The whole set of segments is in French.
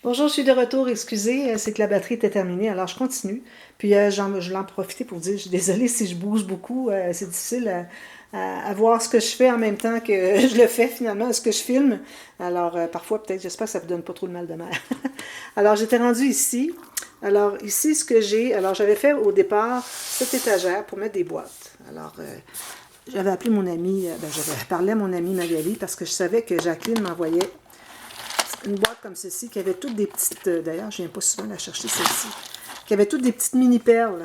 Bonjour, je suis de retour. Excusez, c'est que la batterie était terminée, alors je continue. Puis je voulais en profiter pour vous dire, je suis désolée si je bouge beaucoup. C'est difficile à voir ce que je fais en même temps que je le fais finalement, ce que je filme. Alors parfois, peut-être, j'espère que ça ne vous donne pas trop de mal de mer. Alors j'étais rendue ici. Alors ici, ce que j'ai, alors j'avais fait au départ cette étagère pour mettre des boîtes. Alors j'avais appelé mon ami, j'avais parlé à mon amie Magali parce que je savais que Jacqueline m'envoyait une boîte comme ceci qui avait toutes des petites, d'ailleurs je viens pas souvent la chercher celle-ci, qui avait toutes des petites mini perles.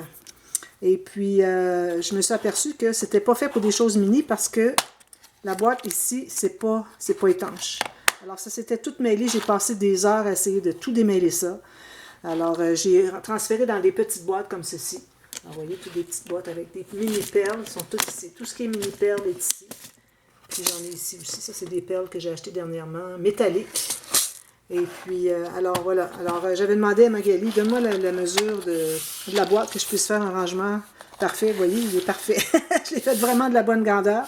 Et puis je me suis aperçue que c'était pas fait pour des choses mini parce que la boîte ici c'est pas étanche. Alors ça s'était tout mêlé, j'ai passé des heures à essayer de tout démêler ça. Alors j'ai transféré dans des petites boîtes comme ceci. Alors, vous voyez, toutes des petites boîtes avec des mini perles, sont toutes ici. Tout ce qui est mini perles est ici. Puis j'en ai ici aussi, ça c'est des perles que j'ai achetées dernièrement, métalliques. Et puis, alors voilà. Alors, j'avais demandé à Magali, donne-moi la mesure de la boîte que je puisse faire un rangement parfait. Vous voyez, il est parfait. Je l'ai fait vraiment de la bonne grandeur.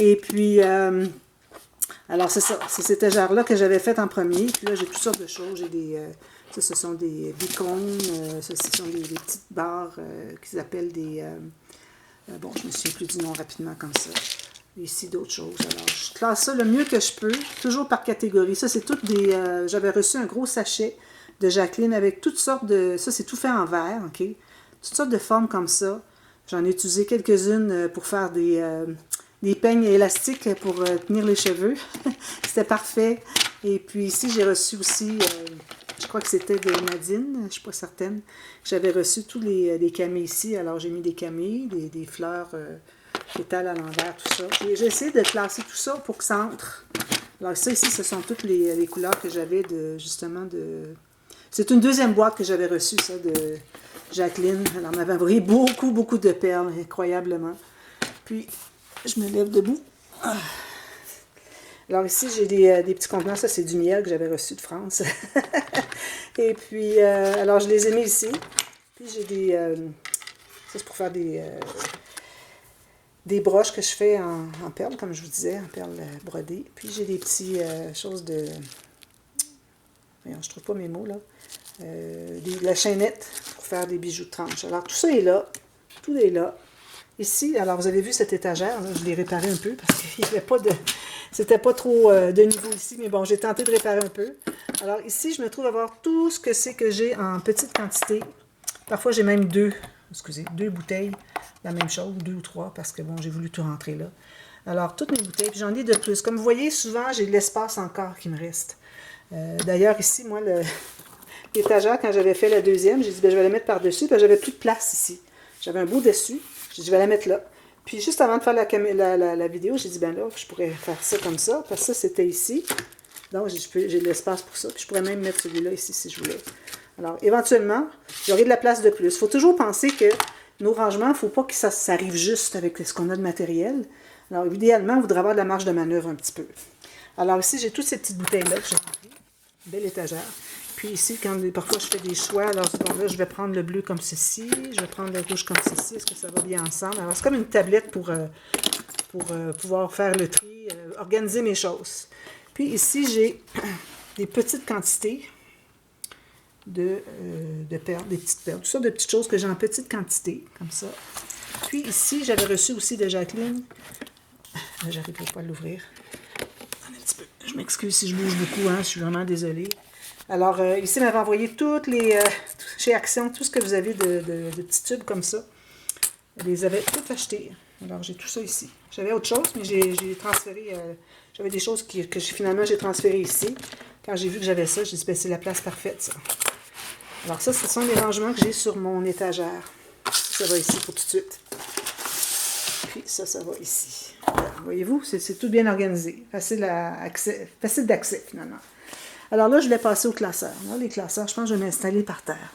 Et puis, alors c'est ça. C'est cette étagère-là que j'avais faite en premier. Puis là, j'ai toutes sortes de choses. J'ai des, ça, ce sont des bicônes. Ça, ce sont des petites barres qu'ils appellent des... bon, je me souviens plus du nom rapidement comme ça. Ici, d'autres choses. Alors, je classe ça le mieux que je peux, toujours par catégorie. Ça, c'est toutes des... j'avais reçu un gros sachet de Jacqueline avec toutes sortes de... Ça, c'est tout fait en verre, OK? Toutes sortes de formes comme ça. J'en ai utilisé quelques-unes pour faire des peignes élastiques pour tenir les cheveux. C'était parfait. Et puis ici, j'ai reçu aussi... je crois que c'était de Nadine, je ne suis pas certaine. J'avais reçu tous les camées ici. Alors, j'ai mis des camées, des fleurs... pétales à l'envers, tout ça. J'ai essayé de classer tout ça pour que ça entre. Alors ça ici, ce sont toutes les couleurs que j'avais justement de... C'est une deuxième boîte que j'avais reçue, ça, de Jacqueline. Elle en avait envoyé beaucoup, beaucoup de perles, incroyablement. Puis, je me lève debout. Alors ici, j'ai des petits contenants. Ça, c'est du miel que j'avais reçu de France. Et puis, alors je les ai mis ici. Puis j'ai des... ça, c'est pour faire des broches que je fais en perles, comme je vous disais, en perles brodées. Puis j'ai des petits choses de... Voyons, je trouve pas mes mots, là. De la chaînette pour faire des bijoux de tranche. Alors, tout ça est là. Tout est là. Ici, alors, vous avez vu cette étagère, là, je l'ai réparée un peu parce qu'il n'y avait pas de... C'était pas trop de niveau ici, mais bon, j'ai tenté de réparer un peu. Alors, ici, je me trouve avoir tout ce que c'est que j'ai en petite quantité. Parfois, j'ai même deux bouteilles, la même chose, deux ou trois, parce que bon, j'ai voulu tout rentrer là. Alors, toutes mes bouteilles, puis j'en ai de plus. Comme vous voyez, souvent, j'ai de l'espace encore qui me reste. D'ailleurs, ici, moi, l'étagère, quand j'avais fait la deuxième, j'ai dit, ben, je vais la mettre par-dessus, puis j'avais plus de place ici. J'avais un beau dessus, j'ai dit, je vais la mettre là. Puis juste avant de faire la vidéo, j'ai dit, ben là, je pourrais faire ça comme ça, parce que ça, c'était ici. Donc, j'ai de l'espace pour ça. Puis je pourrais même mettre celui-là ici si je voulais. Alors, éventuellement, j'aurai de la place de plus. Il faut toujours penser que nos rangements, il ne faut pas que ça arrive juste avec ce qu'on a de matériel. Alors, idéalement, on voudrait avoir de la marge de manœuvre un petit peu. Alors, ici, j'ai toutes ces petites bouteilles-là que j'ai rentrées. Belle étagère. Puis ici, parfois je fais des choix, alors bon, là, je vais prendre le bleu comme ceci, je vais prendre le rouge comme ceci. Est-ce que ça va bien ensemble? Alors, c'est comme une tablette pour pouvoir faire le tri, organiser mes choses. Puis ici, j'ai des petites quantités de perles, des petites perles. Tout ça, de petites choses que j'ai en petite quantité, comme ça. Puis ici, j'avais reçu aussi de Jacqueline. J'arriverai pas à l'ouvrir. Un petit peu. Je m'excuse si je bouge beaucoup, hein, je suis vraiment désolée. Alors, ici, elle m'avait envoyé toutes les... chez Action, tout ce que vous avez de petits tubes comme ça. Je les avais toutes achetées. Alors, j'ai tout ça ici. J'avais autre chose, mais j'ai transféré... j'avais des choses que finalement, j'ai transférées ici. Quand j'ai vu que j'avais ça, j'ai dit, ben, c'est la place parfaite, ça. Alors, ça, ce sont les rangements que j'ai sur mon étagère. Ça va ici pour tout de suite. Puis, ça va ici. Voyez-vous, c'est tout bien organisé. Facile d'accès, finalement. Alors là, je l'ai passé au classeur. Là, les classeurs, je pense que je vais m'installer par terre.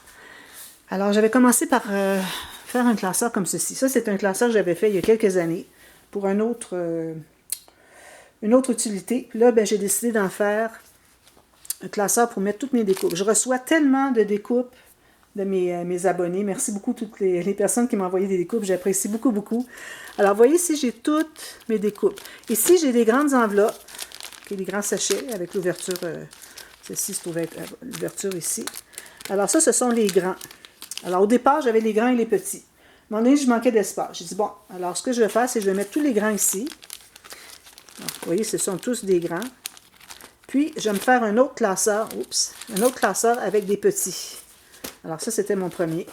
Alors, j'avais commencé par faire un classeur comme ceci. Ça, c'est un classeur que j'avais fait il y a quelques années pour une autre utilité. Puis là, ben, j'ai décidé d'en faire un classeur pour mettre toutes mes découpes. Je reçois tellement de découpes de mes abonnés. Merci beaucoup à toutes les personnes qui m'ont envoyé des découpes. J'apprécie beaucoup, beaucoup. Alors, vous voyez, ici, j'ai toutes mes découpes. Ici, j'ai des grandes enveloppes, des grands sachets avec l'ouverture Celle-ci se trouve être l'ouverture ici. Alors ça, ce sont les grands. Alors au départ, j'avais les grands et les petits. À un moment donné, je manquais d'espace. J'ai dit, bon, alors ce que je vais faire, c'est que je vais mettre tous les grands ici. Donc, vous voyez, ce sont tous des grands. Puis, je vais me faire un autre classeur, un autre classeur avec des petits. Alors ça, c'était mon premier.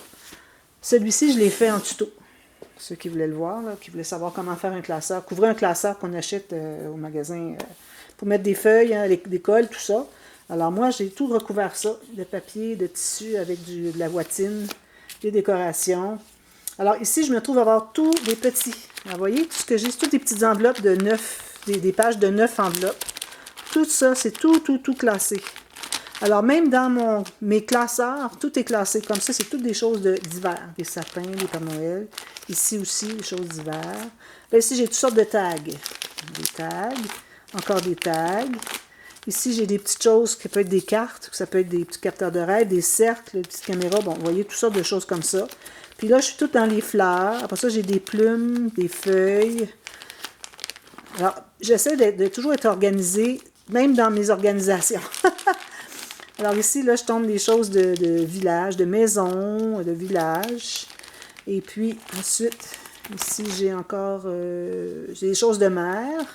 Celui-ci, je l'ai fait en tuto. Ceux qui voulaient le voir, là, qui voulaient savoir comment faire un classeur. Couvrir un classeur qu'on achète au magasin pour mettre des feuilles, hein, des cols, tout ça. Alors moi, j'ai tout recouvert ça, de papier, de tissu avec de la voitine, des décorations. Alors ici, je me trouve avoir tous des petits. Alors, vous voyez, tout ce que j'ai, c'est toutes des petites enveloppes de 9, des pages de 9 enveloppes. Tout ça, c'est tout classé. Alors, même dans mes classeurs, tout est classé. Comme ça, c'est toutes des choses d'hiver. Des sapins, des Pères Noël. Ici aussi, des choses d'hiver. Là, ici, j'ai toutes sortes de tags. Des tags. Encore des tags. Ici, j'ai des petites choses qui peuvent être des cartes. Ça peut être des petits capteurs de rêve, des cercles, des petites caméras. Bon, vous voyez, toutes sortes de choses comme ça. Puis là, je suis toute dans les fleurs. Après ça, j'ai des plumes, des feuilles. Alors, j'essaie de toujours être organisée, même dans mes organisations. Alors ici, là, je tombe des choses de village, de maison, de village. Et puis, ensuite, ici, j'ai encore j'ai des choses de mer.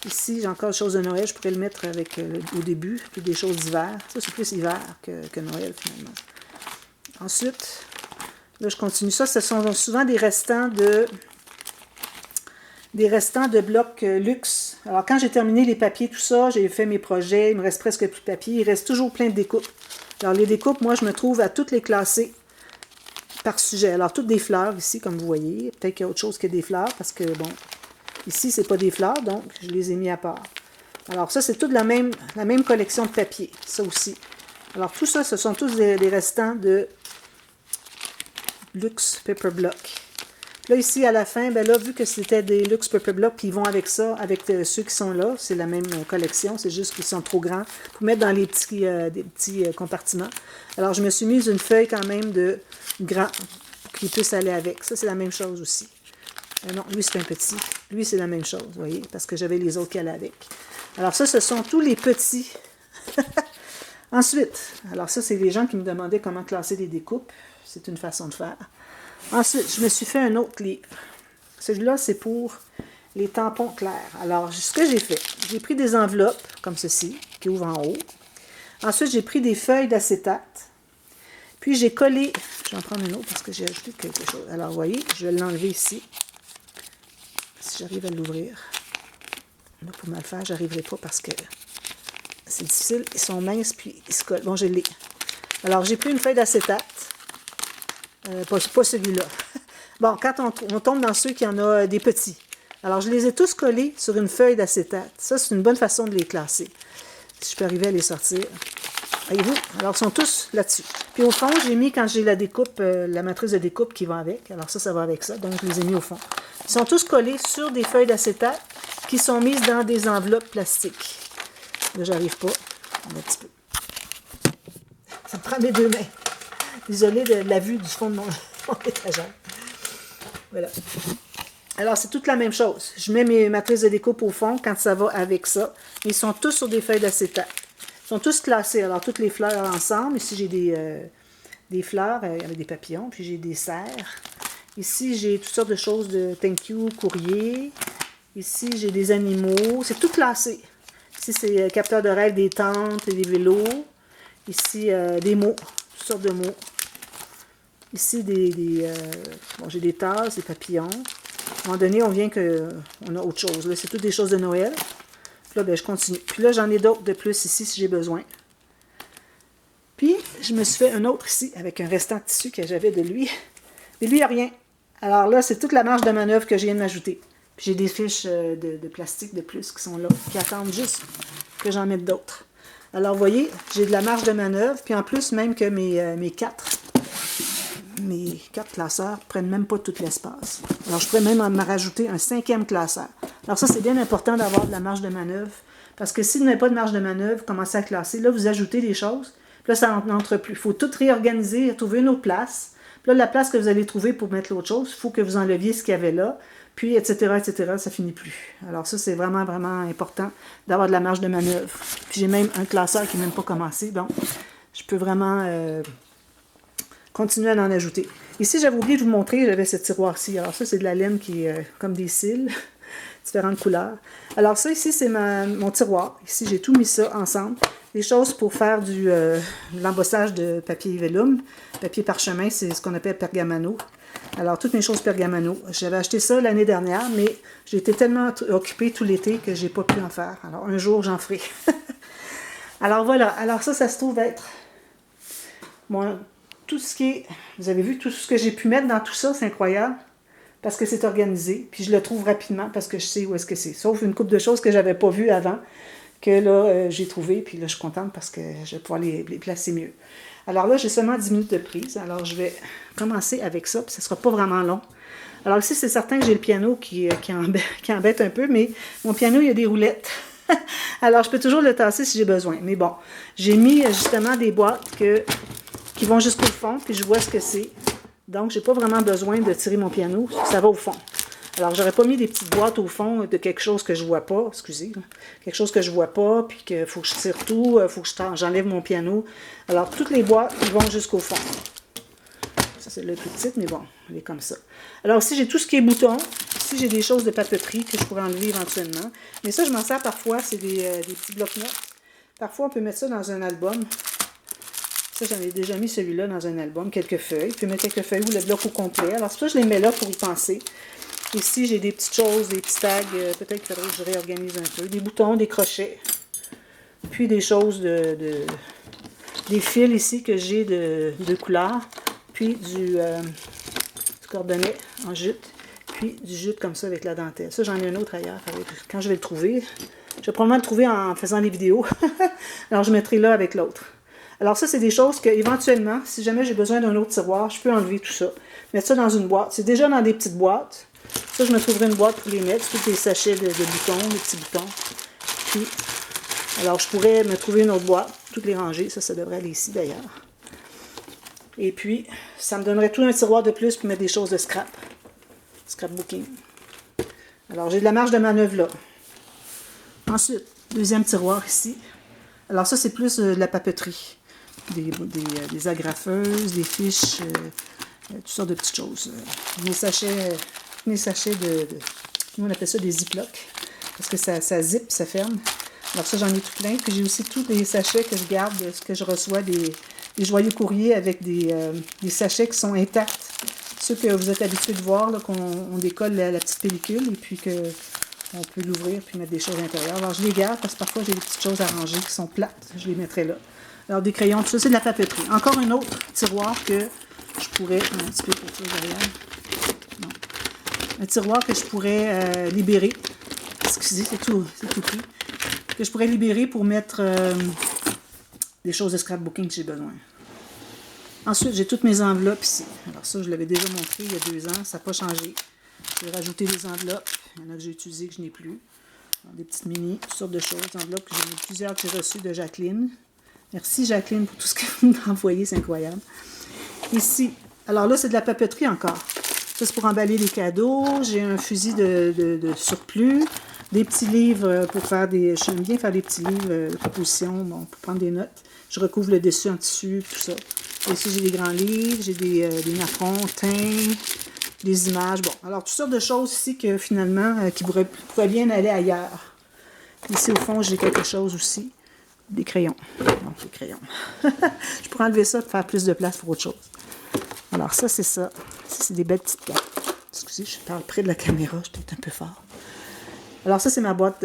Ici, j'ai encore des choses de Noël. Je pourrais le mettre avec au début. Puis des choses d'hiver. Ça, c'est plus hiver que Noël, finalement. Ensuite, là, je continue ça. Ce sont souvent des restants de blocs luxe. Alors, quand j'ai terminé les papiers, tout ça, j'ai fait mes projets, il me reste presque plus de papier, il reste toujours plein de découpes. Alors, les découpes, moi, je me trouve à toutes les classer par sujet. Alors, toutes des fleurs ici, comme vous voyez. Peut-être qu'il y a autre chose que des fleurs, parce que, bon, ici, c'est pas des fleurs, donc je les ai mis à part. Alors, ça, c'est toute la même collection de papier, ça aussi. Alors, tout ça, ce sont tous des restants de Luxe Paper Block. Là, ici, à la fin, ben là, vu que c'était des Luxe Paper Block, puis ils vont avec ça, avec ceux qui sont là, c'est la même collection, c'est juste qu'ils sont trop grands pour mettre dans les des petits compartiments. Alors, je me suis mise une feuille quand même de grand pour qu'ils puissent aller avec. Ça, c'est la même chose aussi. Non, lui, c'est un petit. Lui, c'est la même chose, vous voyez, parce que j'avais les autres qui allaient avec. Alors, ça, ce sont tous les petits. Ensuite, alors ça, c'est les gens qui me demandaient comment classer des découpes. C'est une façon de faire. Ensuite, je me suis fait un autre livre. Celui-là, c'est pour les tampons clairs. Alors, ce que j'ai fait, j'ai pris des enveloppes, comme ceci, qui ouvrent en haut. Ensuite, j'ai pris des feuilles d'acétate. Puis, j'ai collé... Je vais en prendre une autre parce que j'ai ajouté quelque chose. Alors, vous voyez, je vais l'enlever ici. Si j'arrive à l'ouvrir. Là, pour me le faire, je n'arriverai pas parce que c'est difficile. Ils sont minces, puis ils se collent. Bon, je l'ai. Alors, j'ai pris une feuille d'acétate. Pas celui-là. Bon, quand on tombe dans ceux qui en a des petits. Alors, je les ai tous collés sur une feuille d'acétate. Ça, c'est une bonne façon de les classer. Si je peux arriver à les sortir. Voyez-vous? Alors, ils sont tous là-dessus. Puis au fond, j'ai mis, quand j'ai la découpe, la matrice de découpe qui va avec. Alors ça va avec ça. Donc, je les ai mis au fond. Ils sont tous collés sur des feuilles d'acétate qui sont mises dans des enveloppes plastiques. Là, j'arrive pas. Un petit peu. Ça me prend mes deux mains. Désolée de la vue du fond de mon étagère. Voilà. Alors, c'est toute la même chose. Je mets mes matrices de découpe au fond quand ça va avec ça. Ils sont tous sur des feuilles d'acétate. Ils sont tous classés. Alors, toutes les fleurs ensemble. Ici, j'ai des fleurs avec des papillons. Puis, j'ai des cerfs. Ici, j'ai toutes sortes de choses de thank you, courrier. Ici, j'ai des animaux. C'est tout classé. Ici, c'est capteur de rêve, des tentes et des vélos. Ici, des mots. Toutes sortes de mots. Ici, bon, j'ai des tasses, des papillons. À un moment donné, on a autre chose. Là, c'est toutes des choses de Noël. Puis là, ben, je continue. Puis là, j'en ai d'autres de plus ici, si j'ai besoin. Puis, je me suis fait un autre ici, avec un restant de tissu que j'avais de lui. Mais lui, il n'y a rien. Alors là, c'est toute la marge de manœuvre que je viens de m'ajouter. Puis j'ai des fiches de plastique de plus qui sont là, qui attendent juste que j'en mette d'autres. Alors, vous voyez, j'ai de la marge de manœuvre. Puis en plus, même que mes quatre classeurs ne prennent même pas tout l'espace. Alors, je pourrais même en rajouter un 5e classeur. Alors ça, c'est bien important d'avoir de la marge de manœuvre. Parce que si vous n'avez pas de marge de manœuvre, commencez à classer. Là, vous ajoutez des choses. Puis là, ça n'entre plus. Il faut tout réorganiser, trouver une autre place. Puis là, la place que vous allez trouver pour mettre l'autre chose, il faut que vous enleviez ce qu'il y avait là. puis etc., etc., ça finit plus. Alors ça, c'est vraiment, vraiment important d'avoir de la marge de manœuvre. Puis j'ai même un classeur qui n'est même pas commencé, donc je peux vraiment continuer à en ajouter. Ici, j'avais oublié de vous montrer, j'avais ce tiroir-ci. Alors ça, c'est de la laine qui est comme des cils, différentes couleurs. Alors ça, ici, c'est mon tiroir. Ici, j'ai tout mis ça ensemble. Des choses pour faire l'embossage de papier vellum. Papier parchemin, c'est ce qu'on appelle pergamano. Alors, toutes mes choses pergamano. J'avais acheté ça l'année dernière, mais j'ai été tellement occupée tout l'été que j'ai pas pu en faire. Alors, un jour, j'en ferai. Alors, voilà. Alors, ça se trouve être tout ce qui est... Vous avez vu, tout ce que j'ai pu mettre dans tout ça, c'est incroyable. Parce que c'est organisé. Puis, je le trouve rapidement parce que je sais où est-ce que c'est. Sauf une couple de choses que j'avais pas vues avant, que là, j'ai trouvé. Puis là, je suis contente parce que je vais pouvoir les placer mieux. Alors là, j'ai seulement 10 minutes de prise. Alors, je vais commencer avec ça, puis ça ne sera pas vraiment long. Alors ici, c'est certain que j'ai le piano qui embête un peu, mais mon piano, il y a des roulettes. Alors, je peux toujours le tasser si j'ai besoin. Mais bon, j'ai mis justement des boîtes qui vont jusqu'au fond, puis je vois ce que c'est. Donc, je n'ai pas vraiment besoin de tirer mon piano, ça va au fond. Alors, j'aurais pas mis des petites boîtes au fond de quelque chose que je vois pas, excusez, quelque chose que je vois pas, puis qu'il faut que je tire tout, il faut que j'enlève mon piano. Alors, toutes les boîtes, ils vont jusqu'au fond. Ça, c'est le plus petit, mais bon, elle est comme ça. Alors, ici, j'ai tout ce qui est boutons. Ici, j'ai des choses de papeterie que je pourrais enlever éventuellement. Mais ça, je m'en sers parfois, c'est des petits blocs-notes. Parfois, on peut mettre ça dans un album. Ça, j'en ai déjà mis celui-là dans un album, quelques feuilles. Je peux mettre quelques feuilles ou le bloc au complet. Alors, ça, je les mets là pour y penser. Ici, j'ai des petites choses, des petits tags, peut-être qu'il faudrait que je réorganise un peu. Des boutons, des crochets. Puis des choses des fils ici que j'ai de couleurs. Puis du cordonnet en jute. Puis du jute comme ça avec la dentelle. Ça, j'en ai un autre ailleurs. Quand je vais le trouver, je vais probablement le trouver en faisant les vidéos. Alors, je mettrai là avec l'autre. Alors ça, c'est des choses que, éventuellement, si jamais j'ai besoin d'un autre tiroir, je peux enlever tout ça. Mettre ça dans une boîte. C'est déjà dans des petites boîtes. Ça, je me trouverai une boîte pour les mettre. C'est tous des sachets de boutons, des petits boutons. Puis, alors, je pourrais me trouver une autre boîte, toutes les ranger. Ça devrait aller ici, d'ailleurs. Et puis, ça me donnerait tout un tiroir de plus pour mettre des choses de scrapbooking. Alors, j'ai de la marge de manœuvre là. Ensuite, deuxième tiroir ici. Alors, ça, c'est plus de la papeterie. Des agrafeuses, des fiches, toutes sortes de petites choses. Mes sachets nous on appelle ça des ziplocs, parce que ça zip, ça ferme. Alors ça, j'en ai tout plein. Puis j'ai aussi tous les sachets que je garde, ce que je reçois des joyeux courriers avec des sachets qui sont intacts. Ceux que vous êtes habitués de voir, qu'on décolle la petite pellicule et puis qu'on peut l'ouvrir puis mettre des choses à l'intérieur. Alors je les garde parce que parfois j'ai des petites choses à ranger qui sont plates. Je les mettrai là. Alors des crayons, tout ça, c'est de la papeterie. Encore un autre tiroir que je pourrais... Un petit peu pour ça derrière. Non. Un tiroir que je pourrais libérer. Excusez, c'est tout pris. Que je pourrais libérer pour mettre des choses de scrapbooking que j'ai besoin. Ensuite, j'ai toutes mes enveloppes ici. Alors ça, je l'avais déjà montré il y a 2 ans. Ça n'a pas changé. J'ai rajouté des enveloppes. Il y en a que j'ai utilisées que je n'ai plus. Alors, des petites mini, toutes sortes de choses. Des enveloppes que j'ai plusieurs que j'ai reçues de Jacqueline. Merci Jacqueline pour tout ce que vous m'envoyez, c'est incroyable. Ici, alors là, c'est de la papeterie encore. Ça, c'est pour emballer les cadeaux. J'ai un fusil de surplus. Des petits livres pour faire des... J'aime bien faire des petits livres de composition, bon, pour prendre des notes. Je recouvre le dessus en tissu, tout ça. Et ici, j'ai des grands livres, j'ai des napperons, teints, des images. Bon, alors, toutes sortes de choses ici que finalement, qui pourraient bien aller ailleurs. Ici, au fond, j'ai quelque chose aussi. Des crayons. Donc, des crayons. Je pourrais enlever ça pour faire plus de place pour autre chose. Alors, ça, c'est ça. Ça, c'est des belles petites cartes. Excusez, je parle près de la caméra, je suis peut-être un peu fort. Alors, ça, c'est ma boîte,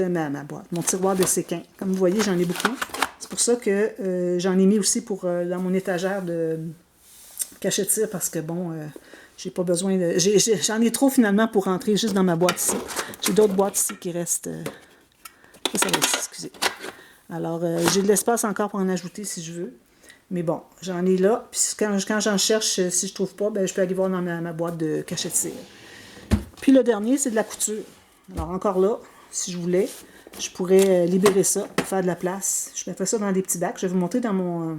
mon tiroir de séquins. Comme vous voyez, j'en ai beaucoup. C'est pour ça que j'en ai mis aussi dans mon étagère de cachette-cire parce que, bon, j'ai pas besoin de... J'en ai trop, finalement, pour rentrer juste dans ma boîte ici. J'ai d'autres boîtes ici qui restent... Ça va ici, excusez. Alors, j'ai de l'espace encore pour en ajouter si je veux. Mais bon, j'en ai là. Puis quand j'en cherche, si je trouve pas, ben, je peux aller voir dans ma boîte de cachette-cire. Puis le dernier, c'est de la couture. Alors, encore là, si je voulais, je pourrais libérer ça pour faire de la place. Je mettrais ça dans des petits bacs. Je vais vous montrer dans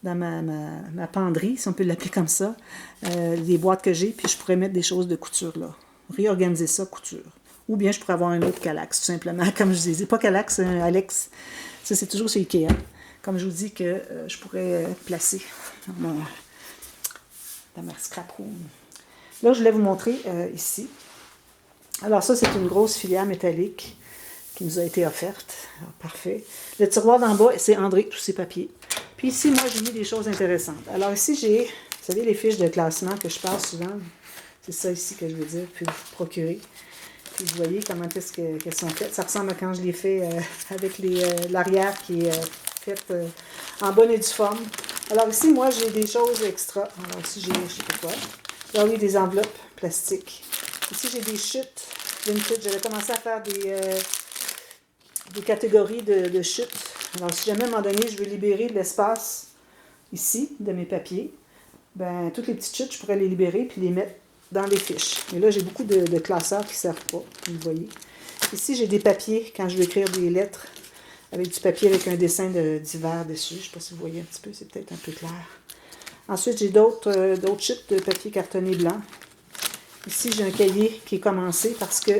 ma penderie, si on peut l'appeler comme ça, les boîtes que j'ai, puis je pourrais mettre des choses de couture là. réorganiser ça couture. Ou bien je pourrais avoir un autre Kallax, tout simplement, comme je disais. Pas Kallax, un Alex. Ça, c'est toujours chez Ikea. Comme je vous dis que je pourrais placer dans ma scrap room. Là, je voulais vous montrer ici. Alors ça, c'est une grosse filière métallique qui nous a été offerte. Alors, parfait. Le tiroir d'en bas, c'est André, tous ses papiers. Puis ici, moi, j'ai mis des choses intéressantes. Alors ici, j'ai, vous savez, les fiches de classement que je passe souvent. C'est ça ici que je veux dire, puis vous procurer. Puis vous voyez comment est-ce qu'elles sont faites. Ça ressemble à quand je l'ai fait avec l'arrière qui est faite en bonne et due forme. Alors ici, moi, j'ai des choses extra. Alors ici, j'ai, je sais pas quoi. Là, oui, des enveloppes plastiques. Ici, j'ai des chutes vintage. J'avais commencé à faire des catégories de chutes. Alors, si jamais à un moment donné, je veux libérer de l'espace ici, de mes papiers, ben toutes les petites chutes, je pourrais les libérer puis les mettre dans les fiches. Mais là, j'ai beaucoup de classeurs qui ne servent pas, comme vous voyez. Ici, j'ai des papiers quand je veux écrire des lettres, avec du papier avec un dessin d'hiver dessus. Je ne sais pas si vous voyez un petit peu, c'est peut-être un peu clair. Ensuite, j'ai d'autres chutes de papier cartonné blanc. Ici, j'ai un cahier qui est commencé parce que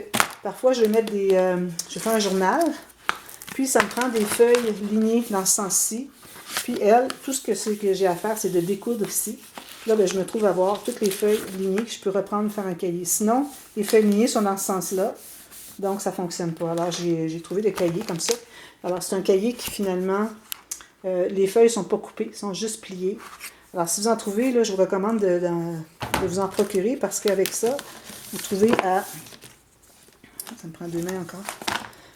parfois, je vais mettre je fais un journal, puis ça me prend des feuilles lignées dans ce sens-ci. Puis tout ce que j'ai à faire, c'est de découdre ici. Là, ben, je me trouve à avoir toutes les feuilles lignées que je peux reprendre faire un cahier. Sinon, les feuilles lignées sont dans ce sens-là, donc ça ne fonctionne pas. Alors, j'ai trouvé des cahiers comme ça. Alors, c'est un cahier qui, finalement, les feuilles ne sont pas coupées, sont juste pliées. Alors, si vous en trouvez, là, je vous recommande de vous en procurer parce qu'avec ça, vous trouvez à... Ça me prend 2 mains encore.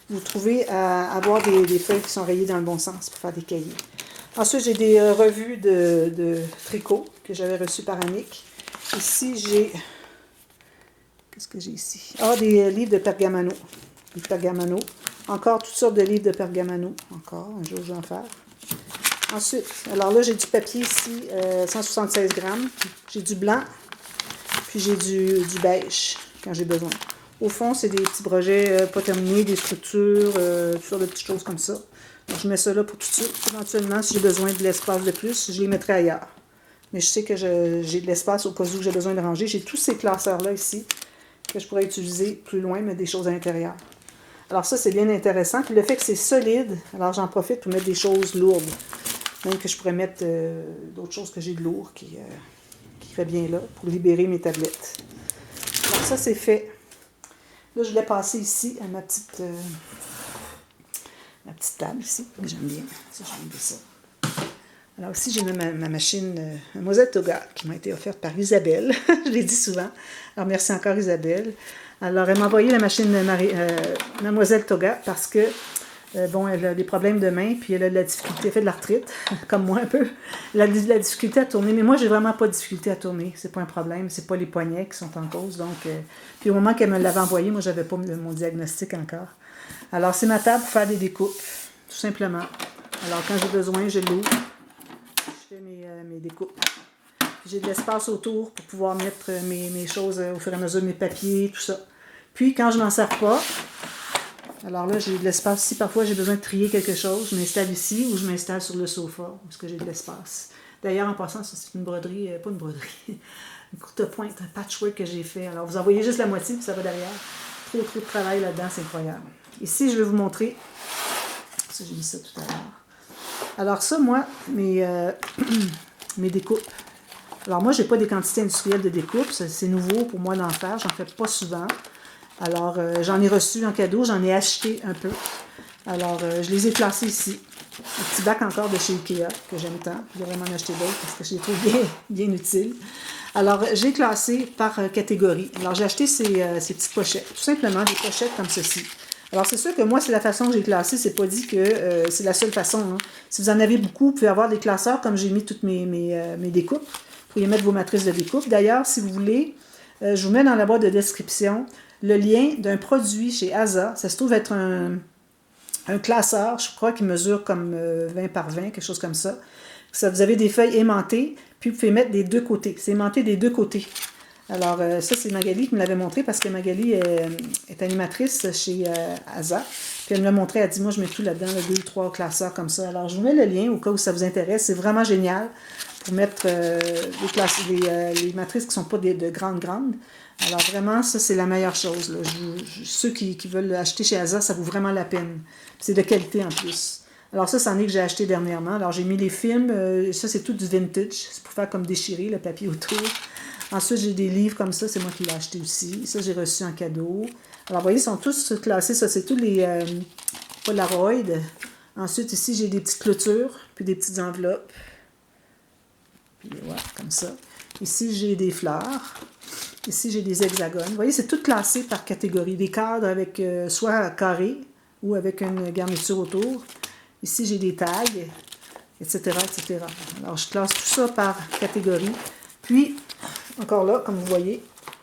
Vous trouvez à avoir des feuilles qui sont rayées dans le bon sens pour faire des cahiers. Ensuite, j'ai des revues de tricot que j'avais reçues par Annick. Ici, j'ai... Qu'est-ce que j'ai ici? Ah, des livres de pergamano. Des pergamano. Encore toutes sortes de livres de pergamano. Encore, un jour, je vais en faire. Ensuite, alors là, j'ai du papier ici, 176 grammes. J'ai du blanc, puis j'ai du beige, quand j'ai besoin. Au fond, c'est des petits projets pas terminés, des structures, toutes sortes de petites choses comme ça. Donc, je mets ça là pour tout de suite. Éventuellement, si j'ai besoin de l'espace de plus, je les mettrai ailleurs. Mais je sais que j'ai de l'espace au cas où j'ai besoin de ranger. J'ai tous ces classeurs-là ici, que je pourrais utiliser plus loin, mettre des choses à l'intérieur. Alors ça, c'est bien intéressant. Puis le fait que c'est solide, alors j'en profite pour mettre des choses lourdes. Même que je pourrais mettre d'autres choses que j'ai de lourd qui iraient bien là pour libérer mes tablettes. Alors ça, c'est fait. Là, je voulais passer ici à ma petite table ici. J'aime bien. Ça, j'aime bien ça. Alors ici, j'ai ma machine Mademoiselle Toga qui m'a été offerte par Isabelle. Je l'ai dit souvent. Alors merci encore Isabelle. Alors elle m'a envoyé la machine Mademoiselle Toga parce que bon, elle a des problèmes de main, puis elle a de la difficulté, elle fait de l'arthrite, comme moi un peu. Elle a de la difficulté à tourner, mais moi, j'ai vraiment pas de difficulté à tourner. C'est pas un problème, c'est pas les poignets qui sont en cause. Donc, puis au moment qu'elle me l'avait envoyé, moi, j'avais pas mon diagnostic encore. Alors, c'est ma table pour faire des découpes, tout simplement. Alors, quand j'ai besoin, je l'ouvre, je fais mes découpes. J'ai de l'espace autour pour pouvoir mettre mes choses au fur et à mesure, mes papiers, tout ça. Puis, quand je n'en sers pas, alors là, j'ai de l'espace ici. Parfois, j'ai besoin de trier quelque chose. Je m'installe ici ou je m'installe sur le sofa parce que j'ai de l'espace. D'ailleurs, en passant, ça, c'est une broderie, pas une broderie, une courte pointe, un patchwork que j'ai fait. Alors, vous en voyez juste la moitié, puis ça va derrière. Trop de travail là-dedans, c'est incroyable. Ici, je vais vous montrer. Ça, j'ai dit ça tout à l'heure. Alors ça, moi, mes découpes. Alors moi, j'ai pas des quantités industrielles de découpes. C'est nouveau pour moi d'en faire. J'en fais pas souvent. Alors, j'en ai reçu en cadeau, j'en ai acheté un peu. Alors, je les ai placés ici. Un petit bac encore de chez Ikea, que j'aime tant. Je devrais m'en acheter d'autres parce que je les trouve bien utiles. Alors, j'ai classé par catégorie. Alors, j'ai acheté ces petites pochettes. Tout simplement, des pochettes comme ceci. Alors, c'est sûr que moi, c'est la façon que j'ai classé. C'est pas dit que c'est la seule façon. Hein. Si vous en avez beaucoup, vous pouvez avoir des classeurs comme j'ai mis toutes mes découpes. Vous pouvez mettre vos matrices de découpe. D'ailleurs, si vous voulez, je vous mets dans la boîte de description le lien d'un produit chez Asa. Ça se trouve être un classeur, je crois qu'il mesure comme 20 par 20, quelque chose comme ça. Vous avez des feuilles aimantées, puis vous pouvez mettre des deux côtés. C'est aimanté des deux côtés. Alors, ça, c'est Magali qui me l'avait montré parce que Magali est animatrice chez Asa. Puis elle me l'a montré, elle a dit, moi, je mets tout là-dedans, 2 ou 3 classeurs comme ça. Alors, je vous mets le lien au cas où ça vous intéresse. C'est vraiment génial. pour mettre les matrices qui ne sont pas de grandes. Alors vraiment, ça c'est la meilleure chose. Là. Ceux qui veulent acheter chez Asa, ça vaut vraiment la peine. C'est de qualité en plus. Alors ça, c'en est que j'ai acheté dernièrement. Alors j'ai mis les films, ça c'est tout du vintage. C'est pour faire comme déchirer le papier autour. Ensuite, j'ai des livres comme ça, c'est moi qui l'ai acheté aussi. Ça, j'ai reçu en cadeau. Alors, vous voyez, ils sont tous classés. Ça, c'est tous les Polaroid. Ensuite, ici, j'ai des petites clôtures, puis des petites enveloppes. Puis voilà, comme ça. Ici, j'ai des fleurs. Ici, j'ai des hexagones. Vous voyez, c'est tout classé par catégorie. Des cadres avec soit carré ou avec une garniture autour. Ici, j'ai des tags, etc., etc. Alors, je classe tout ça par catégorie. Puis, encore là, comme vous voyez,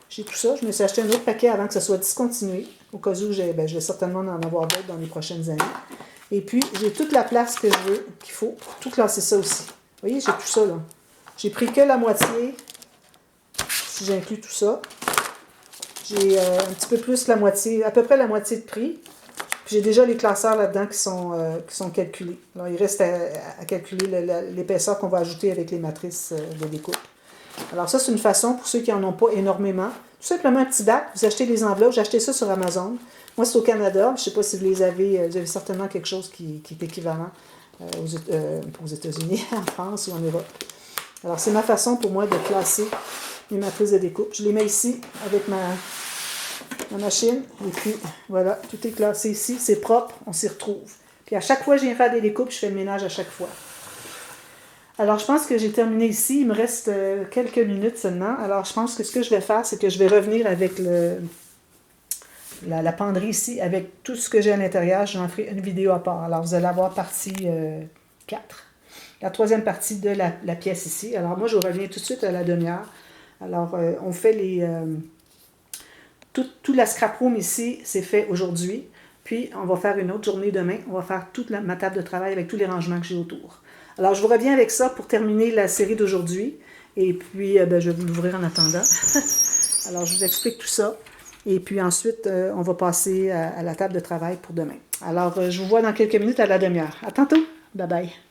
j'ai tout ça. Je me suis acheté un autre paquet avant que ça soit discontinué. Au cas où je vais certainement en avoir d'autres dans les prochaines années. Et puis, j'ai toute la place que je veux, qu'il faut pour tout classer ça aussi. Vous voyez, j'ai tout ça là. J'ai pris que la moitié, si j'inclus tout ça. J'ai un petit peu plus la moitié, à peu près la moitié de prix. Puis j'ai déjà les classeurs là-dedans qui sont calculés. Alors, il reste à calculer l'épaisseur qu'on va ajouter avec les matrices de découpe. Alors ça, c'est une façon pour ceux qui n'en ont pas énormément. Tout simplement un petit bac, vous achetez des enveloppes, j'ai acheté ça sur Amazon. Moi, c'est au Canada, je ne sais pas si vous les avez, vous avez certainement quelque chose qui est équivalent aux États-Unis, en France ou en Europe. Alors, c'est ma façon pour moi de classer mes matrices de découpe. Je les mets ici avec ma machine, et puis voilà, tout est classé ici, c'est propre, on s'y retrouve. Puis à chaque fois que je viens faire des découpes, je fais le ménage à chaque fois. Alors, je pense que j'ai terminé ici. Il me reste quelques minutes seulement. Alors, je pense que ce que je vais faire, c'est que je vais revenir avec la penderie ici, avec tout ce que j'ai à l'intérieur. J'en ferai une vidéo à part. Alors, vous allez avoir partie 4. La troisième partie de la pièce ici. Alors, moi, je reviens tout de suite à la demi-heure. Alors, on fait tout la scrap room ici, c'est fait aujourd'hui. Puis, on va faire une autre journée demain. On va faire toute ma table de travail avec tous les rangements que j'ai autour. Alors, je vous reviens avec ça pour terminer la série d'aujourd'hui. Et puis, je vais vous l'ouvrir en attendant. Alors, je vous explique tout ça. Et puis ensuite, on va passer à la table de travail pour demain. Alors, je vous vois dans quelques minutes à la demi-heure. À tantôt. Bye bye.